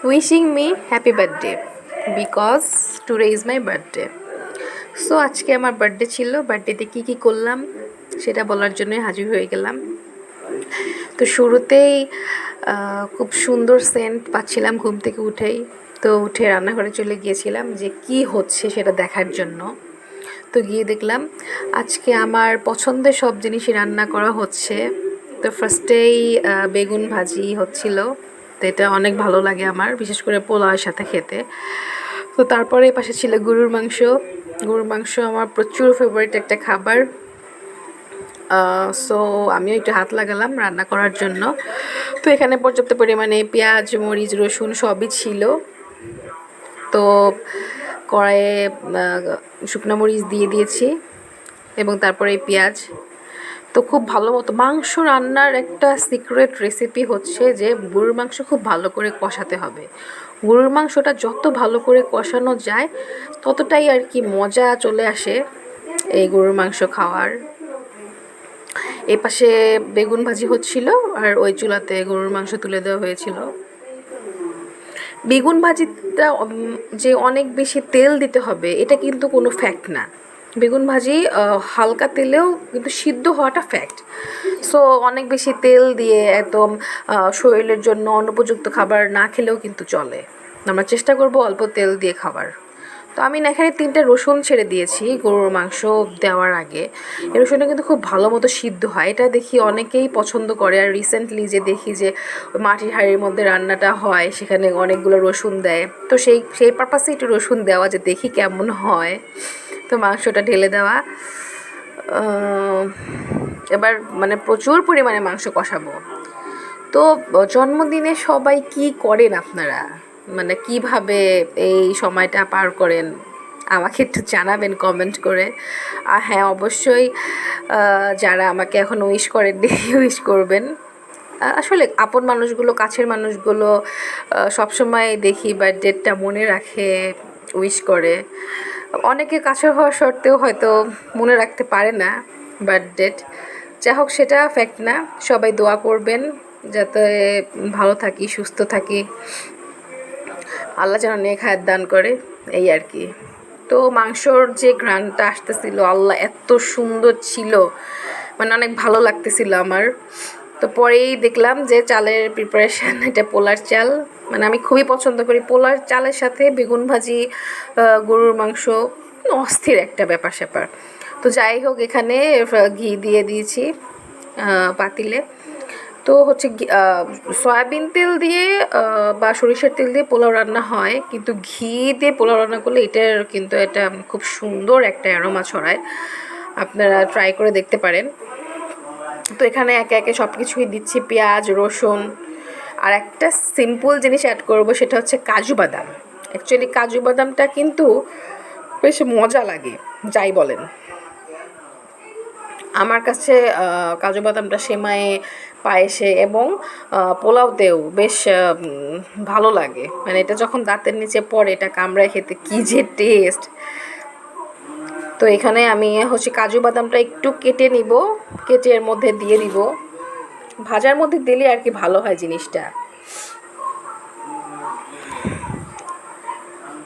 Wishing me happy birthday because today is my birthday. So আজকে আমার birthday ছিল। বার্থডেতে কী কী করলাম সেটা বলার জন্যই হাজির হয়ে গেলাম। তো শুরুতেই খুব সুন্দর সেন্ট পাচ্ছিলাম ঘুম থেকে উঠেই। তো উঠে রান্নাঘরে চলে গিয়েছিলাম যে কি হচ্ছে সেটা দেখার জন্য। তো গিয়ে দেখলাম আজকে আমার পছন্দের সব জিনিসই রান্না করা হচ্ছে। তো ফার্স্টেই বেগুন ভাজি হচ্ছিল। তো এটা অনেক ভালো লাগে আমার, বিশেষ করে পোলাওয়ের সাথে খেতে। তো তারপরে পাশে ছিল গরুর মাংস। গরুর মাংস আমার প্রচুর ফেভারিট একটা খাবার। সো আমিও একটু হাত লাগালাম রান্না করার জন্য। তো এখানে পর্যাপ্ত পরিমাণে পেঁয়াজ, মরিচ, রসুন সবই ছিল। তো কড়াইয়ে শুকনো মরিচ দিয়ে দিয়েছি এবং তারপরে পেঁয়াজ। তো খুব ভালো মতো মাংস রান্নার একটা সিক্রেট রেসিপি হচ্ছে যে গরুর মাংস খুব ভালো করে কষাতে হবে। গরুর মাংসটা যত ভালো করে কষানো যায় ততটাই আর কি মজা চলে আসে এই গরুর মাংস খাওয়ার। এ পাশে বেগুন ভাজি হচ্ছিল আর ওই চুলাতে গরুর মাংস তুলে দেওয়া হয়েছিল। বেগুন ভাজিটা যে অনেক বেশি তেল দিতে হবে এটা কিন্তু কোনো ফ্যাক্ট না। বেগুন ভাজি হালকা তেলেও কিন্তু সিদ্ধ হওয়াটা ফ্যাক্ট। সো অনেক বেশি তেল দিয়ে একদম শরীরের জন্য অনুপযুক্ত খাবার না খেলেও কিন্তু চলে। আমরা চেষ্টা করব অল্প তেল দিয়ে খাবার। তো আমি না এখানে 3টে রসুন ছেড়ে দিয়েছি গরুর মাংস দেওয়ার আগে। এই রসুনটা কিন্তু খুব ভালো মতো সিদ্ধ হয়, এটা দেখি অনেকেই পছন্দ করে। আর রিসেন্টলি যে দেখি যে মাটির হাঁড়ির মধ্যে রান্নাটা হয় সেখানে অনেকগুলো রসুন দেয়। তো সেই পারপাসে একটু রসুন দেওয়া, যে দেখি কেমন হয়। তো মাংসটা ঢেলে দেওয়া। এবার মানে প্রচুর পরিমাণে মাংস কষাবো। তো জন্মদিনে সবাই কি করেন আপনারা, মানে কিভাবে এই সময়টা পার করেন আমাকে একটু জানাবেন কমেন্ট করে। আর হ্যাঁ, অবশ্যই যারা আমাকে এখন উইশ করেননি উইশ করবেন। আসলে আপন মানুষগুলো, কাছের মানুষগুলো সবসময় দেখি বার্থডেটা মনে রাখে, উইশ করে। অনেকে কাছের হওয়া সত্ত্বেও হয়তো মনে রাখতে পারে না বার্থডে। যাই হোক, সেটা ফ্যাক্ট না। সবাই দোয়া করবেন যাতে ভালো থাকি, সুস্থ থাকি, আল্লাহ যেন নেক হায়াত দান করে, এই আর কি। তো মাংসর যে ঘ্রাণটা আসতেছিল, আল্লাহ এত সুন্দর ছিল, মানে অনেক ভালো লাগতেছিল আমার। তো পরেই দেখলাম যে চালের প্রিপারেশান, এটা পোলার চাল। মানে আমি খুবই পছন্দ করি পোলার চালের সাথে বেগুন ভাজি, গরুর মাংস, অস্থির একটা ব্যাপার স্যাপার। তো যাই হোক, এখানে ঘি দিয়ে দিয়েছি পাতিলে। তো হচ্ছে সয়াবিন তেল দিয়ে বা সরিষার তেল দিয়ে পোলাও রান্না হয়, কিন্তু ঘি দিয়ে পোলাও রান্না করলে এটার কিন্তু এটা খুব সুন্দর একটা অ্যারোমা ছড়ায়। আপনারা ট্রাই করে দেখতে পারেন। তো এখানে একে একে সব কিছুই দিচ্ছি, পেঁয়াজ, রসুন। আর একটা সিম্পল জিনিস অ্যাড করবো, সেটা হচ্ছে কাজু বাদাম। অ্যাকচুয়ালি কাজু বাদামটা কিন্তু বেশ মজা লাগে, যাই বলেন। আমার কাছে কাজু বাদামটা সেমাইয়ে, পায়েসে এবং পোলাওতেও বেশ ভালো লাগে। মানে এটা যখন দাঁতের নিচে পড়ে, এটা কামড়ায় খেতে কী যে টেস্ট! তো এখানে আমি হচ্ছে কাজু বাদামটা একটু কেটে নিব, কেটে এর মধ্যে দিয়ে দিব। ভাজার মধ্যে দিলে আর কি ভালো হয় জিনিসটা।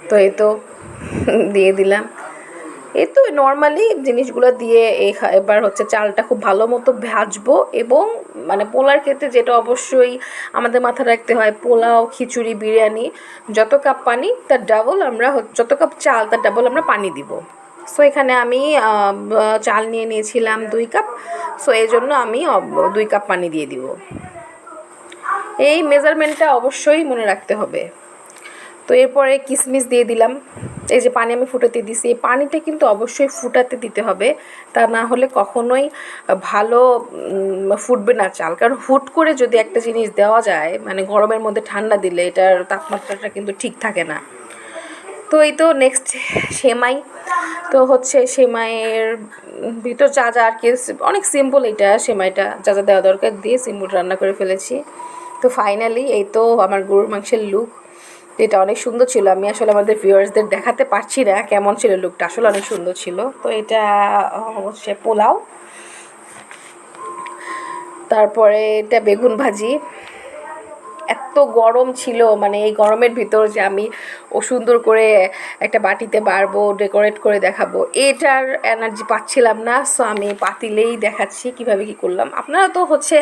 তো এই তো দিয়ে দিলাম। এই তো নর্মালি জিনিসগুলো দিয়ে এবার হচ্ছে চালটা খুব ভালো মতো ভাজবো। এবং মানে পোলার ক্ষেত্রে যেটা অবশ্যই আমাদের মাথায় রাখতে হয়, পোলাও, খিচুড়ি, বিরিয়ানি যত কাপ পানি তার ডাবল আমরা, যত কাপ চাল তার ডাবল আমরা পানি দিব। সো এখানে আমি চাল নিয়ে নিয়েছিলাম 2 কাপ। সো এই জন্য আমি 2 কাপ পানি দিয়ে দিব। এই মেজারমেন্টটা অবশ্যই মনে রাখতে হবে। তো এরপরে কিশমিশ দিয়ে দিলাম। এই যে পানি আমি ফুটাতে দিছি, এই পানিটা কিন্তু অবশ্যই ফুটাতে দিতে হবে, তা না হলে কখনোই ভালো ফুটবে না চাল। কারণ হুট করে যদি একটা জিনিস দেওয়া যায়, মানে গরমের মধ্যে ঠান্ডা দিলে এটার তাপমাত্রাটা কিন্তু ঠিক থাকে না। তো এই তো নেক্সট সেমাই। তো হচ্ছে সেমাইয়ের ভিতর যা যা আর কি, অনেক সিম্পল এটা, সেমাইটা যা যা দেওয়া দরকার দিয়ে সিম্পল রান্না করে ফেলেছি। তো ফাইনালি এই তো আমার গরুর মাংসের লুক। এটা অনেক সুন্দর ছিল। আমি আসলে আমাদের ভিউয়ার্সদের দেখাতে পারছি না কেমন ছিল লুকটা, আসলে অনেক সুন্দর ছিল। তো এটা হচ্ছে পোলাও, তারপরে এটা বেগুন ভাজি, এত গরম ছিল, মানে এই গরমের ভিতর যে আমি ও সুন্দর করে একটা বাটিতে বাড়বো, ডেকোরেট করে দেখাবো, এটার এনার্জি পাচ্ছিলাম না। সো আমি পাতিলেই দেখাচ্ছি কিভাবে কি করলাম। আপনারা তো হচ্ছে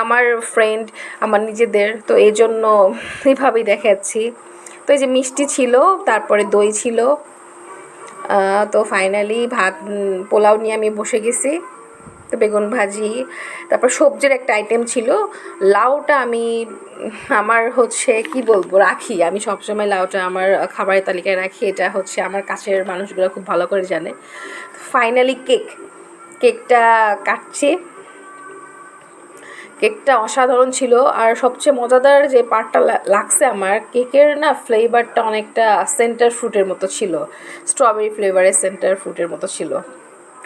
আমার ফ্রেন্ড, আমার নিজেদের, তো এই জন্য এইভাবেই দেখাচ্ছি। তো এই যে মিষ্টি ছিল, তারপরে দই ছিল, তো ফাইনালি ভাত পোলাও নিয়ে আমি বসে গেছি। তো বেগুন ভাজি, তারপর সবজির একটা আইটেম ছিল, লাউটা আমি আমার হচ্ছে কি বলবো রাখি, আমি সবসময় লাউটা আমার খাবারের তালিকায় রাখি, এটা হচ্ছে আমার কাছের মানুষগুলো খুব ভালো করে জানে। ফাইনালি কেকটা কাটছি। কেকটা অসাধারণ ছিল, আর সবচেয়ে মজাদার যে পার্টটা লাগছে আমার, কেকের না ফ্লেভারটা অনেকটা সেন্টার ফ্রুটের মতো ছিল, স্ট্রবেরি ফ্লেভারের সেন্টার ফ্রুটের মতো ছিল,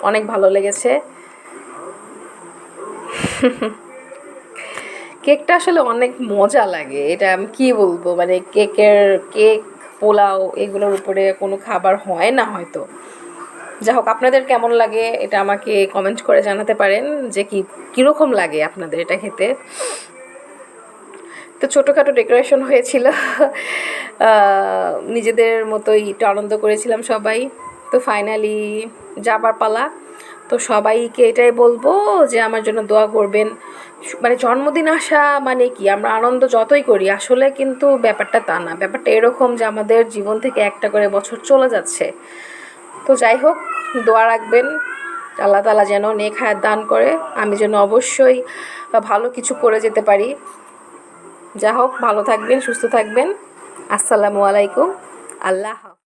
অনেক ভালো লেগেছে। কেকটা আসলে অনেক মজা লাগে, এটা আমি কি বলবো, মানে কেক পোলাও এগুলোর উপরে কোনো খাবার হয় না হয়তো। যা হোক, আপনাদের কেমন লাগে এটা আমাকে কমেন্ট করে জানাতে পারেন, যে কীরকম লাগে আপনাদের এটা খেতে। তো ছোটোখাটো ডেকোরেশন হয়েছিল, নিজেদের মতোই একটু আনন্দ করেছিলাম সবাই। তো ফাইনালি যাবার পালা। তো সবাইকে এটাই বলবো যে আমার জন্য দোয়া করবেন। মানে জন্মদিন আসা মানে কি, আমরা আনন্দ যতই করি আসলে কিন্তু ব্যাপারটা তা না, ব্যাপারটা এরকম যে আমাদের জীবন থেকে একটা করে বছর চলে যাচ্ছে। তো যাই হোক, দোয়া রাখবেন আল্লাহ তাআলা যেন নেক হায়াত দান করে, আমি যেন অবশ্যই ভালো কিছু করে যেতে পারি। যা হোক, ভালো থাকবেন, সুস্থ থাকবেন। আসসালামু আলাইকুম। আল্লাহ হাফেজ।